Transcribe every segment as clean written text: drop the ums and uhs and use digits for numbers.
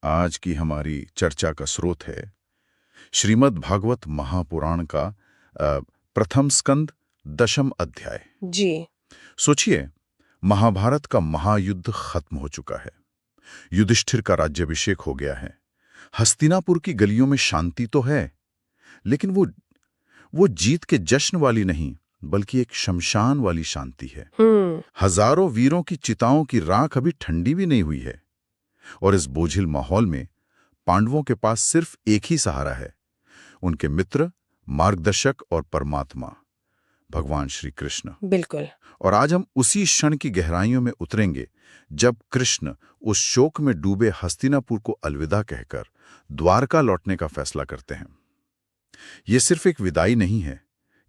आज की हमारी चर्चा का स्रोत है श्रीमद् भागवत महापुराण का प्रथम स्कंद दशम अध्याय। जी। सोचिए, महाभारत का महायुद्ध खत्म हो चुका है। युधिष्ठिर का राज्याभिषेक हो गया है। हस्तिनापुर की गलियों में शांति तो है, लेकिन वो जीत के जश्न वाली नहीं, बल्कि एक शमशान वाली शांति है। हजारों वीरों की चिताओं की राख अभी ठंडी भी नहीं हुई है। और इस बोझिल माहौल में पांडवों के पास सिर्फ एक ही सहारा है, उनके मित्र, मार्गदर्शक और परमात्मा भगवान श्री कृष्ण। बिल्कुल। और आज हम उसी क्षण की गहराइयों में उतरेंगे जब कृष्ण उस शोक में डूबे हस्तिनापुर को अलविदा कहकर द्वारका लौटने का फैसला करते हैं। ये सिर्फ एक विदाई नहीं है,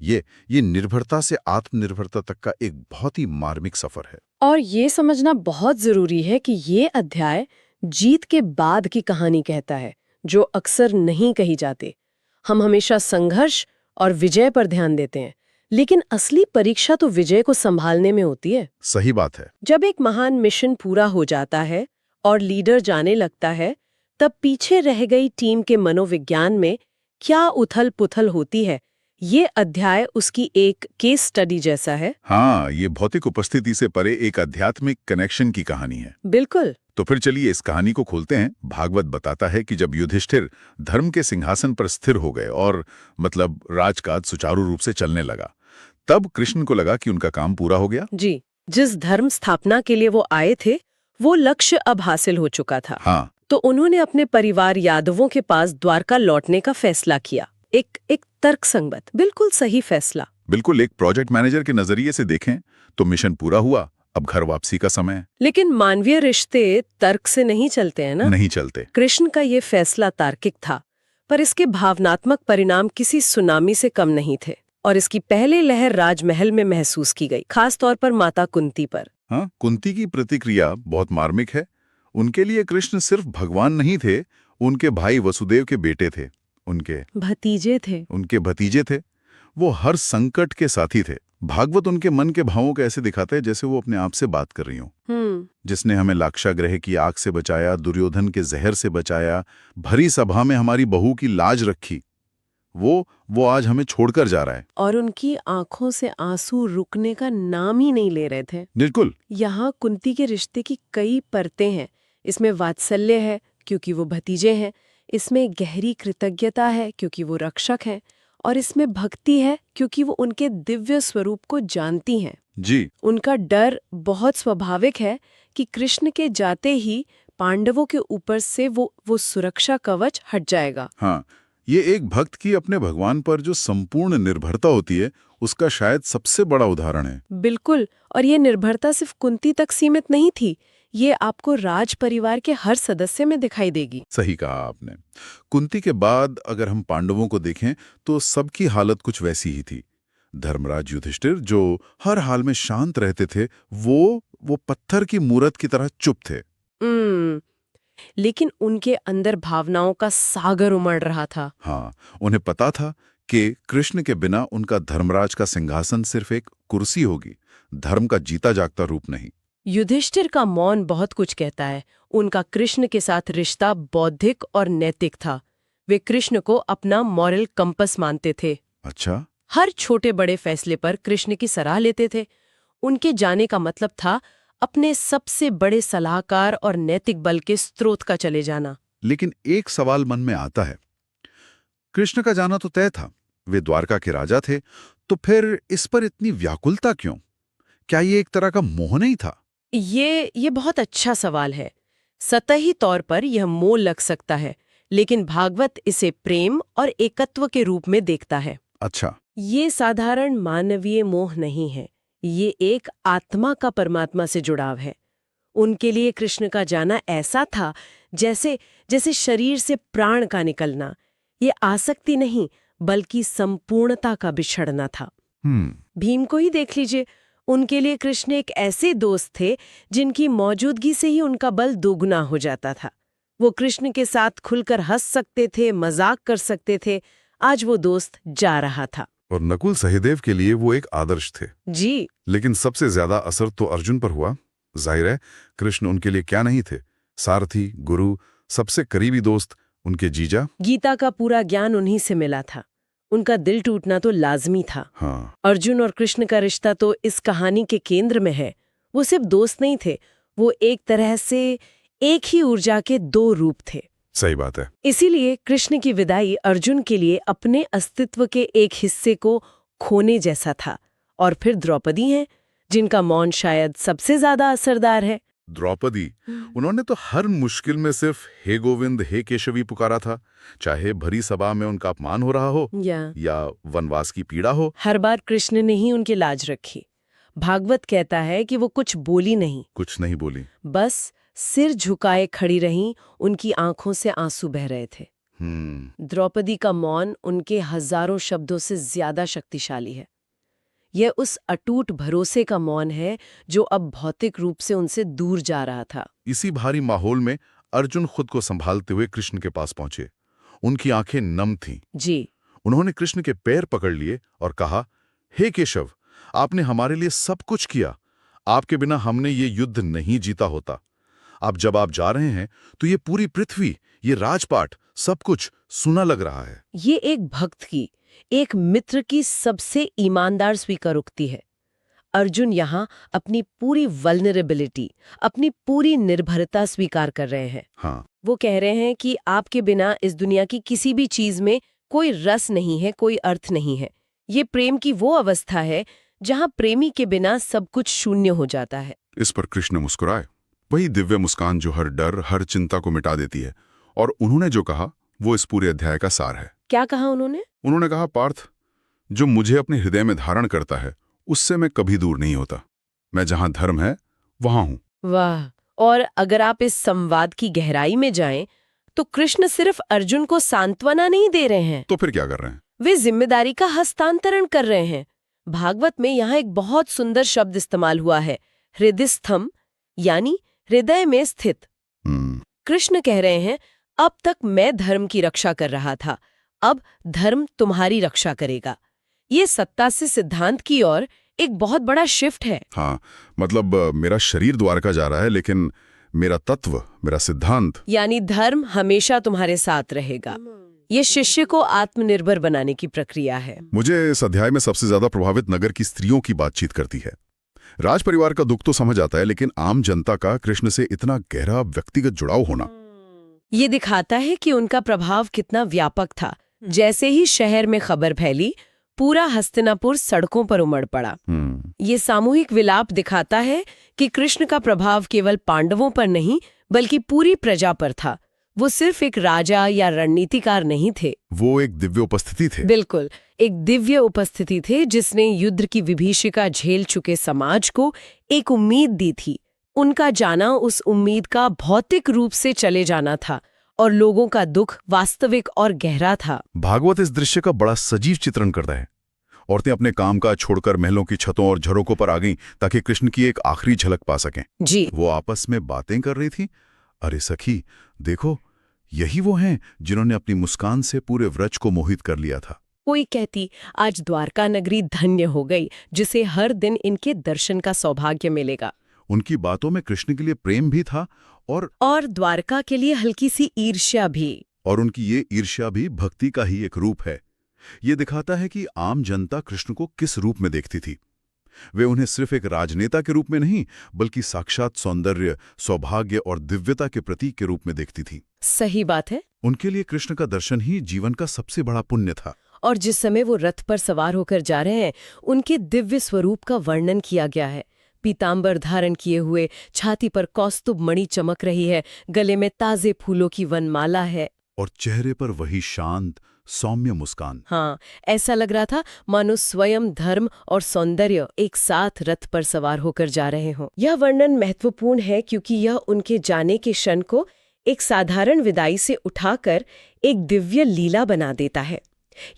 ये निर्भरता से आत्मनिर्भरता तक का एक बहुत ही मार्मिक सफर है। और ये समझना बहुत जरूरी है कि ये अध्याय जीत के बाद की कहानी कहता है, जो अक्सर नहीं कही जाती। हम हमेशा संघर्ष और विजय पर ध्यान देते हैं, लेकिन असली परीक्षा तो विजय को संभालने में होती है। सही बात है। जब एक महान मिशन पूरा हो जाता है और लीडर जाने लगता है, तब पीछे रह गई टीम के मनोविज्ञान में क्या उथल पुथल होती है, ये अध्याय उसकी एक केस स्टडी जैसा है। हाँ, ये भौतिक उपस्थिति से परे एक आध्यात्मिक कनेक्शन की कहानी है। बिल्कुल। तो फिर चलिए इस कहानी को खोलते हैं। भागवत बताता है कि जब युधिष्ठिर धर्म के सिंहासन पर स्थिर हो गए और मतलब राजकाज सुचारू रूप से चलने लगा, तब कृष्ण को लगा कि उनका काम पूरा हो गया। जी, जिस धर्म स्थापना के लिए वो आए थे, वो लक्ष्य अब हासिल हो चुका था। हाँ। तो उन्होंने अपने परिवार यादवों के पास द्वारका लौटने का फैसला किया। एक तर्कसंगत, बिल्कुल सही फैसला। बिल्कुल, एक प्रोजेक्ट मैनेजर के नजरिए से देखें तो मिशन पूरा हुआ, अब घर वापसी का समय। लेकिन मानवीय रिश्ते तर्क से नहीं चलते हैं ना? नहीं चलते। कृष्ण का ये फैसला तार्किक था, पर इसके भावनात्मक परिणाम किसी सुनामी से कम नहीं थे। और इसकी पहली लहर राजमहल में महसूस की गई, खास तौर पर माता कुंती पर। हाँ, कुंती की प्रतिक्रिया बहुत मार्मिक है। उनके लिए कृष्ण सिर्फ भगवान नहीं थे, उनके भाई वसुदेव के बेटे थे, उनके भतीजे थे। वो हर संकट के साथी थे। भागवत उनके मन के भावों को ऐसे दिखाते हैं जैसे वो अपने आप से बात कर रही हो। जिसने हमें लाक्षागृह की आग से बचाया, दुर्योधन के जहर से बचाया, भरी सभा में हमारी बहू की लाज रखी, वो आज हमें छोड़कर जा रहा है। और उनकी आंखों से आंसू रुकने का नाम ही नहीं ले रहे थे। बिल्कुल। यहाँ कुंती के रिश्ते की कई परतें हैं। इसमें वात्सल्य है क्योंकि वो भतीजे हैं, इसमें गहरी कृतज्ञता है क्योंकि वो रक्षक हैं, और इसमें भक्ति है क्योंकि वो उनके दिव्य स्वरूप को जानती हैं। जी। उनका डर बहुत स्वाभाविक है कि कृष्ण के जाते ही पांडवों के ऊपर से वो सुरक्षा कवच हट जाएगा। हाँ, ये एक भक्त की अपने भगवान पर जो संपूर्ण निर्भरता होती है, उसका शायद सबसे बड़ा उदाहरण है। बिल्कुल। और ये निर्भरता सिर्फ कुंती तक सीमित नहीं थी, ये आपको राज परिवार के हर सदस्य में दिखाई देगी। सही कहा आपने। कुंती के बाद अगर हम पांडवों को देखें तो सबकी हालत कुछ वैसी ही थी। धर्मराज युधिष्ठिर जो हर हाल में शांत रहते थे, वो पत्थर की मूरत की तरह चुप थे। लेकिन उनके अंदर भावनाओं का सागर उमड़ रहा था। हाँ, उन्हें पता था कि कृष्ण के बिना उनका धर्मराज का सिंहासन सिर्फ एक कुर्सी होगी, धर्म का जीता जागता रूप नहीं। युधिष्ठिर का मौन बहुत कुछ कहता है। उनका कृष्ण के साथ रिश्ता बौद्धिक और नैतिक था। वे कृष्ण को अपना मॉरल कंपस मानते थे। अच्छा। हर छोटे बड़े फैसले पर कृष्ण की सलाह लेते थे। उनके जाने का मतलब था अपने सबसे बड़े सलाहकार और नैतिक बल के स्रोत का चले जाना। लेकिन एक सवाल मन में आता है, कृष्ण का जाना तो तय था, वे द्वारका के राजा थे, तो फिर इस पर इतनी व्याकुलता क्यों? क्या ये एक तरह का मोह नहीं था? ये बहुत अच्छा सवाल है। सतही तौर पर यह मोह लग सकता है, लेकिन भागवत इसे प्रेम और एकत्व के रूप में देखता है। अच्छा। ये साधारण मानवीय मोह नहीं है, ये एक आत्मा का परमात्मा से जुड़ाव है। उनके लिए कृष्ण का जाना ऐसा था जैसे शरीर से प्राण का निकलना। ये आसक्ति नहीं, बल्कि संपूर्णता का बिछड़ना था। भीम को ही देख लीजिए, उनके लिए कृष्ण एक ऐसे दोस्त थे जिनकी मौजूदगी से ही उनका बल दोगुना हो जाता था। वो कृष्ण के साथ खुलकर हंस सकते थे, मजाक कर सकते थे। आज वो दोस्त जा रहा था। और नकुल सहदेव के लिए वो एक आदर्श थे। जी। लेकिन सबसे ज्यादा असर तो अर्जुन पर हुआ। जाहिर है, कृष्ण उनके लिए क्या नहीं थे, सारथी, गुरु, सबसे करीबी दोस्त उनके जीजा। गीता का पूरा ज्ञान उन्हीं से मिला था। उनका दिल टूटना तो लाजमी था। हाँ, अर्जुन और कृष्ण का रिश्ता तो इस कहानी के केंद्र में है। वो सिर्फ दोस्त नहीं थे, वो एक तरह से एक ही ऊर्जा के दो रूप थे। सही बात है। इसीलिए कृष्ण की विदाई अर्जुन के लिए अपने अस्तित्व के एक हिस्से को खोने जैसा था। और फिर द्रौपदी हैं, जिनका मौन शायद सबसे ज्यादा असरदार है। द्रौपदी, उन्होंने तो हर मुश्किल में सिर्फ हे गोविंद हे केशवी पुकारा था, चाहे भरी सभा में उनका अपमान हो रहा हो या वनवास की पीड़ा हो। हर बार कृष्ण ने ही उनकी लाज रखी। भागवत कहता है कि वो कुछ बोली नहीं, कुछ नहीं बोली, बस सिर झुकाए खड़ी रहीं, उनकी आंखों से आंसू बह रहे थे। द्रौपदी का मौन उनके हजारों शब्दों से ज्यादा शक्तिशाली है। यह उस अटूट भरोसे का मौन है जो अब भौतिक रूप से उनसे दूर जा रहा था। इसी भारी माहौल में अर्जुन खुद को संभालते हुए कृष्ण के पास पहुंचे। उनकी आंखें नम थीं। जी। उन्होंने कृष्ण के पैर पकड़ लिए और कहा, हे केशव, आपने हमारे लिए सब कुछ किया। आपके बिना हमने ये युद्ध नहीं जीता होता। अब जब आप जा रहे हैं तो ये पूरी पृथ्वी, ये राजपाट, सब कुछ सूना लग रहा है। ये एक भक्त की, एक मित्र की सबसे ईमानदार स्वीकारोक्ति है। अर्जुन यहाँ अपनी पूरी वल्नरेबिलिटी, अपनी पूरी निर्भरता स्वीकार कर रहे हैं। हाँ, वो कह रहे हैं कि आपके बिना इस दुनिया की किसी भी चीज में कोई रस नहीं है, कोई अर्थ नहीं है। ये प्रेम की वो अवस्था है जहाँ प्रेमी के बिना सब कुछ शून्य हो जाता है। इस पर कृष्ण मुस्कुराए, वही दिव्य मुस्कान जो हर डर, हर चिंता को मिटा देती है। और उन्होंने जो कहा वो इस पूरे अध्याय का सार है। क्या कहा उन्होंने? उन्होंने कहा, पार्थ, जो मुझे अपने हृदय में धारण करता है उससे मैं कभी दूर नहीं होता। मैं जहां धर्म है वहां हूं। वाह! और अगर आप इस संवाद की गहराई में जाएं, तो कृष्ण सिर्फ अर्जुन को सांत्वना नहीं दे रहे हैं। तो फिर क्या कर रहे हैं? वे जिम्मेदारी का हस्तांतरण कर रहे हैं। भागवत में यहाँ एक बहुत सुंदर शब्द इस्तेमाल हुआ है, हृदयस्थम, यानी हृदय में स्थित। कृष्ण कह रहे हैं, अब तक मैं धर्म की रक्षा कर रहा था, अब धर्म तुम्हारी रक्षा करेगा। ये सत्ता से सिद्धांत की ओर एक बहुत बड़ा शिफ्ट है। हाँ, मतलब मेरा शरीर द्वारका जा रहा है, लेकिन मेरा तत्व, मेरा सिद्धांत, यानी धर्म हमेशा तुम्हारे साथ रहेगा। ये शिष्य को आत्मनिर्भर बनाने की प्रक्रिया है। मुझे इस अध्याय में सबसे ज्यादा प्रभावित नगर की स्त्रियों की बातचीत करती है। राज परिवार का दुख तो समझ आता है, लेकिन आम जनता का कृष्ण से इतना गहरा व्यक्तिगत जुड़ाव होना, ये दिखाता है कि उनका प्रभाव कितना व्यापक था। जैसे ही शहर में खबर फैली, पूरा हस्तिनापुर सड़कों पर उमड़ पड़ा। ये सामूहिक विलाप दिखाता है कि कृष्ण का प्रभाव केवल पांडवों पर नहीं, बल्कि पूरी प्रजा पर था। वो सिर्फ एक राजा या रणनीतिकार नहीं थे, वो एक दिव्य उपस्थिति थे। बिल्कुल, एक दिव्य उपस्थिति थे जिसने युद्ध की विभीषिका झेल चुके समाज को एक उम्मीद दी थी। उनका जाना उस उम्मीद का भौतिक रूप से चले जाना था, और लोगों का दुख वास्तविक और गहरा था। भागवत इस दृश्य का बड़ा सजीव चित्रण करता है। औरतें अपने कामकाज छोड़कर महलों की छतों और झरोकों पर आ गईं ताकि कृष्ण की एक आखिरी झलक पा सकें। जी। वो आपस में बातें कर रही थी। अरे सखी, देखो, यही वो हैं जिन्होंने अपनी मुस्कान से पूरे व्रज को मोहित कर लिया था। कोई कहती, आज द्वारका नगरी धन्य हो गई, जिसे हर दिन इनके दर्शन का सौभाग्य मिलेगा। उनकी बातों में कृष्ण के लिए प्रेम भी था और द्वारका के लिए हल्की सी ईर्ष्या भी। और उनकी ये ईर्ष्या भी भक्ति का ही एक रूप है। ये दिखाता है कि आम जनता कृष्ण को किस रूप में देखती थी। वे उन्हें सिर्फ एक राजनेता के रूप में नहीं, बल्कि साक्षात सौंदर्य, सौभाग्य और दिव्यता के प्रतीक के रूप में देखती थी। सही बात है। उनके लिए कृष्ण का दर्शन ही जीवन का सबसे बड़ा पुण्य था। और जिस समय वो रथ पर सवार होकर जा रहे हैं, उनके दिव्य स्वरूप का वर्णन किया गया है। पीतांबर धारण किए हुए, छाती पर कौस्तुभ मणि चमक रही है, गले में ताजे फूलों की वनमाला है, और चेहरे पर वही शांत, सौम्य मुस्कान। हाँ, ऐसा लग रहा था मानो स्वयं धर्म और सौंदर्य एक साथ रथ पर सवार होकर जा रहे हों। यह वर्णन महत्वपूर्ण है क्योंकि यह उनके जाने के क्षण को एक साधारण विदाई से उठाकर एक दिव्य लीला बना देता है।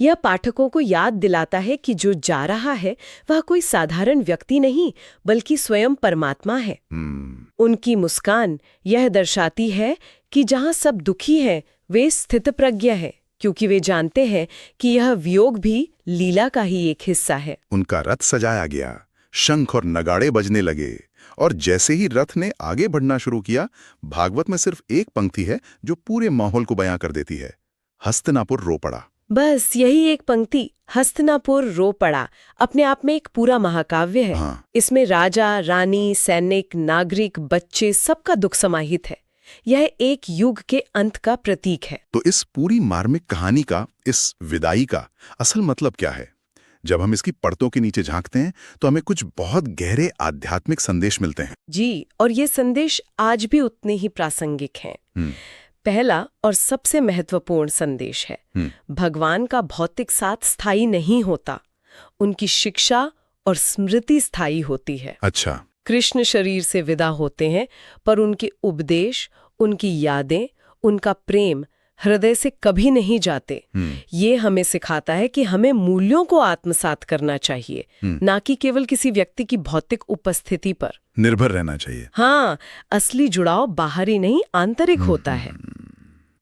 यह पाठकों को याद दिलाता है कि जो जा रहा है वह कोई साधारण व्यक्ति नहीं, बल्कि स्वयं परमात्मा है। उनकी मुस्कान यह दर्शाती है कि जहाँ सब दुखी हैं, वे स्थितप्रज्ञ हैं, क्योंकि वे जानते हैं कि यह वियोग भी लीला का ही एक हिस्सा है। उनका रथ सजाया गया, शंख और नगाड़े बजने लगे, और जैसे ही रथ ने आगे बढ़ना शुरू किया, भागवत में सिर्फ एक पंक्ति है जो पूरे माहौल को बयां कर देती है। हस्तिनापुर रो पड़ा। बस यही एक पंक्ति, हस्तिनापुर रो पड़ा, अपने आप में एक पूरा महाकाव्य है। हाँ। इसमें राजा, रानी, सैनिक, नागरिक, बच्चे, सबका दुख समाहित है। यह एक युग के अंत का प्रतीक है। तो इस पूरी मार्मिक कहानी का, इस विदाई का असल मतलब क्या है? जब हम इसकी परतों के नीचे झांकते हैं तो हमें कुछ बहुत गहरे आध्यात्मिक संदेश मिलते हैं। जी, और ये संदेश आज भी उतने ही प्रासंगिक हैं। पहला और सबसे महत्वपूर्ण संदेश है, भगवान का भौतिक साथ स्थायी नहीं होता, उनकी शिक्षा और स्मृति स्थायी होती है। अच्छा। कृष्ण शरीर से विदा होते हैं, पर उनके उपदेश, उनकी यादें, उनका प्रेम हृदय से कभी नहीं जाते। ये हमें सिखाता है कि हमें मूल्यों को आत्मसात करना चाहिए, ना कि केवल किसी व्यक्ति की भौतिक उपस्थिति पर निर्भर रहना चाहिए। हाँ, असली जुड़ाव बाहरी नहीं, आंतरिक होता है।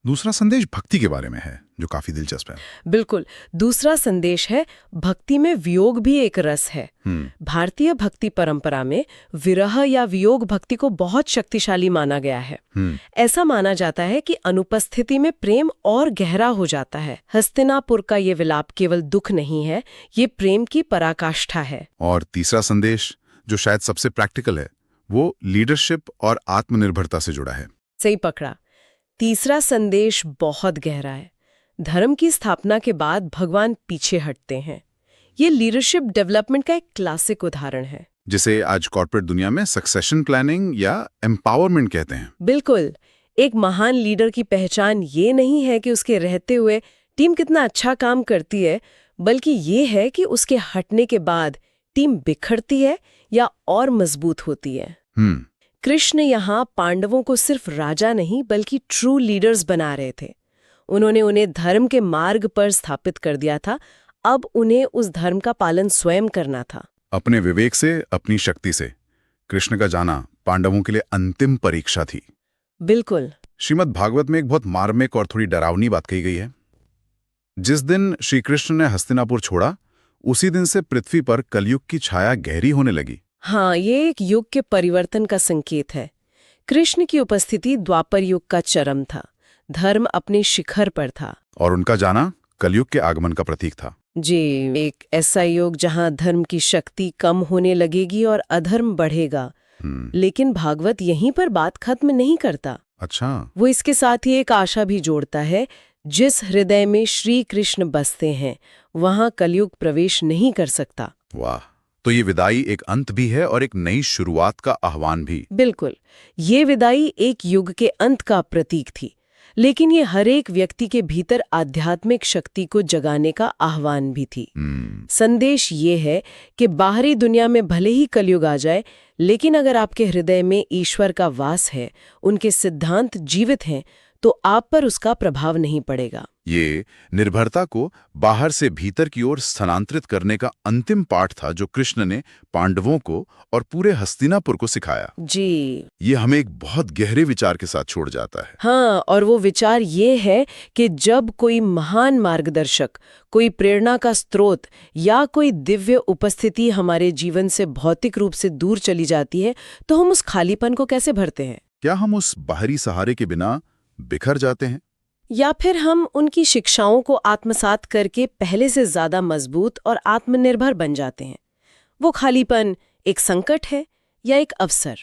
दूसरा संदेश भक्ति के बारे में है, जो काफी दिलचस्प है। बिल्कुल, दूसरा संदेश है, भक्ति में वियोग भी एक रस है। भारतीय भक्ति परंपरा में विरह या वियोग भक्ति को बहुत शक्तिशाली माना गया है। ऐसा माना जाता है कि अनुपस्थिति में प्रेम और गहरा हो जाता है। हस्तिनापुर का ये विलाप केवल दुख नहीं है, ये प्रेम की पराकाष्ठा है। और तीसरा संदेश, जो शायद सबसे प्रैक्टिकल है, वो लीडरशिप और आत्मनिर्भरता से जुड़ा है। सही पकड़ा। तीसरा संदेश बहुत गहरा है। धर्म की स्थापना के बाद भगवान पीछे हटते हैं। ये लीडरशिप डेवलपमेंट का एक क्लासिक उदाहरण है, जिसे आज कॉर्पोरेट दुनिया में सक्सेशन प्लानिंग या एम्पावरमेंट कहते हैं। बिल्कुल। एक महान लीडर की पहचान ये नहीं है कि उसके रहते हुए टीम कितना अच्छा काम करती है, बल्कि ये है कि उसके हटने के बाद टीम बिखरती है या और मजबूत होती है। कृष्ण यहाँ पांडवों को सिर्फ राजा नहीं बल्कि ट्रू लीडर्स बना रहे थे। उन्होंने उन्हें धर्म के मार्ग पर स्थापित कर दिया था। अब उन्हें उस धर्म का पालन स्वयं करना था। अपने विवेक से, अपनी शक्ति से कृष्ण का जाना पांडवों के लिए अंतिम परीक्षा थी। बिल्कुल। श्रीमद् भागवत में एक बहुत मार्मिक और थोड़ी डरावनी बात कही गई है। जिस दिन श्री कृष्ण ने हस्तिनापुर छोड़ा, उसी दिन से पृथ्वी पर कलयुग की छाया गहरी होने लगी। हाँ, ये एक युग के परिवर्तन का संकेत है। कृष्ण की उपस्थिति द्वापर युग का चरम था। धर्म अपने शिखर पर था, और उनका जाना कलयुग के आगमन का प्रतीक था। जी, एक ऐसा युग जहां धर्म की शक्ति कम होने लगेगी और अधर्म बढ़ेगा। लेकिन भागवत यहीं पर बात खत्म नहीं करता। अच्छा। वो इसके साथ ही एक आशा भी जोड़ता है, जिस हृदय में श्री कृष्ण बसते हैं वहां कलयुग प्रवेश नहीं कर सकता। वाह, तो ये विदाई एक अंत भी है और एक नई शुरुआत का आह्वान भी। बिल्कुल, ये विदाई एक युग के अंत का प्रतीक थी, लेकिन ये हर एक व्यक्ति के भीतर आध्यात्मिक शक्ति को जगाने का आह्वान भी थी। संदेश ये है कि बाहरी दुनिया में भले ही कलयुग आ जाए, लेकिन अगर आपके हृदय में ईश्वर का वास है, उनके सिद्धांत जीवित हैं, तो आप पर उसका प्रभाव नहीं पड़ेगा। ये निर्भरता को बाहर से भीतर की ओर स्थानांतरित करने का अंतिम पाठ था, जो कृष्ण ने पांडवों को और पूरे हस्तिनापुर को सिखाया। जी, ये हमें एक बहुत गहरे विचार के साथ छोड़ जाता है। हाँ, और वो विचार ये है कि जब कोई महान मार्गदर्शक, कोई प्रेरणा का स्रोत या कोई दिव्य उपस्थिति हमारे जीवन से भौतिक रूप से दूर चली जाती है, तो हम उस खालीपन को कैसे भरते हैं? क्या हम उस बाहरी सहारे के बिना बिखर जाते हैं, या फिर हम उनकी शिक्षाओं को आत्मसात करके पहले से ज्यादा मजबूत और आत्मनिर्भर बन जाते हैं? वो खालीपन एक संकट है या एक अवसर?